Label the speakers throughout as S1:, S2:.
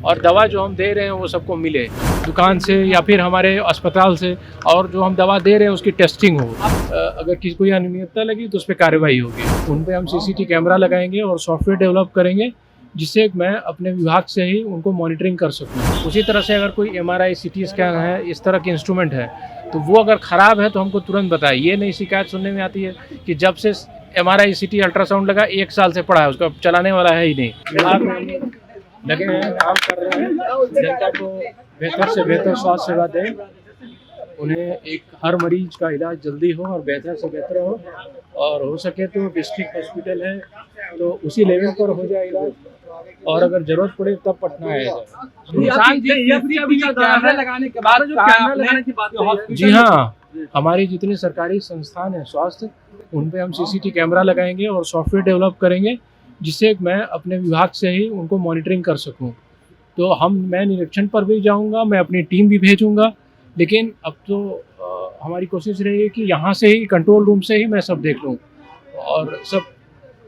S1: और दवा जो हम दे रहे हैं वो सबको मिले, दुकान से या फिर हमारे अस्पताल से, और जो हम दवा दे रहे हैं उसकी टेस्टिंग हो। अगर किसी कोई अनियमितता लगी तो उस पर कार्रवाई होगी। उन पर हम सीसीटीवी कैमरा लगाएंगे और सॉफ्टवेयर डेवलप करेंगे जिससे मैं अपने विभाग से ही उनको मॉनिटरिंग कर सकूँ। उसी तरह से अगर कोई MRI CT स्कैन है, इस तरह के इंस्ट्रूमेंट है, तो वो अगर ख़राब है तो हमको तुरंत बताए। ये नहीं शिकायत सुनने में आती है कि जब से MRI CT अल्ट्रासाउंड लगा 1 साल से पड़ा है, उसका चलाने वाला है ही नहीं। लगे हैं, काम कर रहे हैं, जनता को बेहतर से बेहतर स्वास्थ्य सेवा दें, उन्हें एक हर मरीज का इलाज जल्दी हो और बेहतर से बेहतर हो, और हो सके तो डिस्ट्रिक्ट हॉस्पिटल है तो उसी लेवल पर हो जाए इलाज, और अगर जरूरत पड़े तब पटना आया जाए। जी हाँ, हमारी जितने सरकारी संस्थान हैं स्वास्थ्य, उन पे हम CCTV कैमरा लगाएंगे और सॉफ्टवेयर डेवलप करेंगे जिससे मैं अपने विभाग से ही उनको मॉनिटरिंग कर सकूं। तो मैं निरीक्षण पर भी जाऊंगा, मैं अपनी टीम भी भेजूंगा, लेकिन अब तो हमारी कोशिश रहेगी कि यहाँ से ही कंट्रोल रूम से ही मैं सब देख लूँ, और सब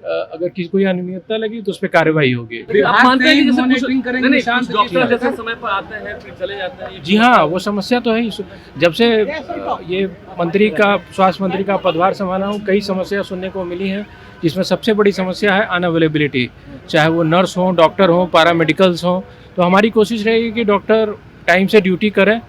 S1: अगर किसी कोई अनियमितता लगी तो उस पर कार्रवाई होगी।
S2: आप मानते हैं कि मॉनिटरिंग करेंगे, जैसे समय पर आते हैं फिर चले जाते हैं?
S1: जी हाँ, वो समस्या तो है ही। जब से ये स्वास्थ्य मंत्री का पदभार संभाला हूँ, कई समस्या सुनने को मिली हैं, जिसमें सबसे बड़ी समस्या है अनअवेलेबिलिटी, चाहे वो नर्स हों, डॉक्टर हों, पैरामेडिकल्स हों। तो हमारी कोशिश रहेगी कि डॉक्टर टाइम से ड्यूटी करें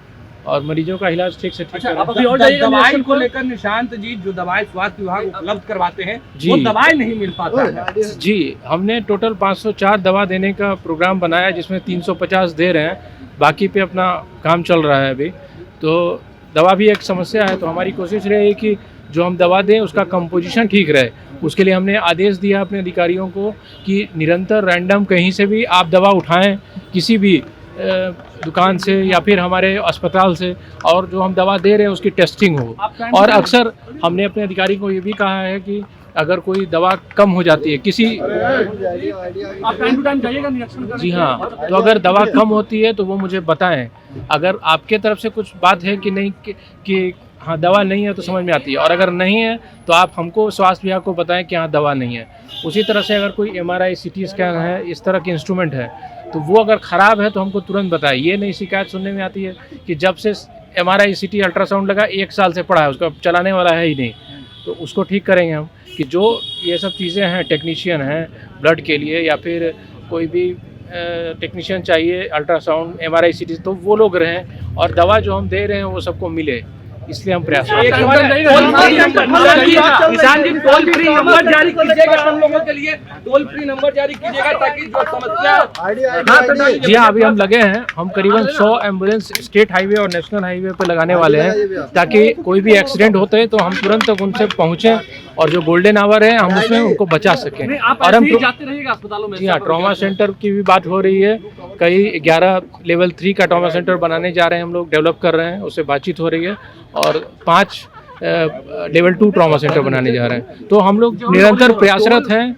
S1: और मरीजों का इलाज ठीक से ठीक करें।
S3: दवाई को लेकर निशांत जी, जो दवाई स्वास्थ्य विभाग उपलब्ध करवाते हैं वो दवाई नहीं मिल पाता है।
S1: जी, हमने टोटल 504 दवा देने का प्रोग्राम बनाया, जिसमें 350 दे रहे हैं, बाकी पे अपना काम चल रहा है अभी। तो दवा भी एक समस्या है, तो हमारी कोशिश रहेगी कि जो हम दवा दें उसका कंपोजिशन ठीक रहे। उसके लिए हमने आदेश दिया अपने अधिकारियों को कि निरंतर रैंडम कहीं से भी आप दवा उठाएं, किसी भी दुकान से या फिर हमारे अस्पताल से, और जो हम दवा दे रहे हैं उसकी टेस्टिंग हो। और अक्सर हमने अपने अधिकारी को ये भी कहा है कि अगर कोई दवा कम हो जाती है किसी,
S2: आप टाइम टू टाइम जाइएगा निरीक्षण करने।
S1: जी हाँ, तो अगर दवा कम होती है तो वो मुझे बताएं। अगर आपके तरफ से कुछ बात है कि नहीं कि हाँ दवा नहीं है तो समझ में आती है, और अगर नहीं है तो आप हमको स्वास्थ्य विभाग को बताएं कि हाँ दवा नहीं है। उसी तरह से अगर कोई MRI CT स्कैन है, इस तरह के इंस्ट्रूमेंट है, तो वो अगर ख़राब है तो हमको तुरंत बताए। ये नहीं शिकायत सुनने में आती है कि जब से MRI CT अल्ट्रासाउंड लगा 1 साल से पड़ा है, उसका चलाने वाला है ही नहीं। तो उसको ठीक करेंगे हम, कि जो ये सब चीज़ें हैं, टेक्नीशियन हैं ब्लड के लिए या फिर कोई भी टेक्नीशियन चाहिए अल्ट्रासाउंड MRI CT, तो वो लोग रहें और दवा जो हम दे रहे हैं वो सबको मिले, इसलिए हम प्रयास कर रहे
S3: किसान जी टोल फ्री नंबर जारी कीजिएगा, हम लोगों के लिए टोल फ्री नंबर जारी कीजिएगा ताकि जो समस्या।
S1: जी हाँ, अभी हम लगे हैं, हम करीबन 100 एम्बुलेंस स्टेट हाईवे और नेशनल हाईवे पे लगाने वाले हैं, ताकि कोई भी एक्सीडेंट होते हैं तो हम तुरंत तक उनसे पहुँचें, और जो गोल्डन आवर है हम उसमें उनको बचा सकें।
S2: और हम जाते रहिएगा अस्पतालों में?
S1: जी हाँ, ट्रॉमा सेंटर की भी बात हो रही है, कई 11 लेवल 3 का ट्रॉमा सेंटर बनाने जा रहे हैं, हम लोग डेवलप कर रहे हैं, उससे बातचीत हो रही है, और 5 लेवल 2 ट्रॉमा सेंटर बनाने जा रहे हैं। तो हम लोग निरंतर प्रयासरत हैं।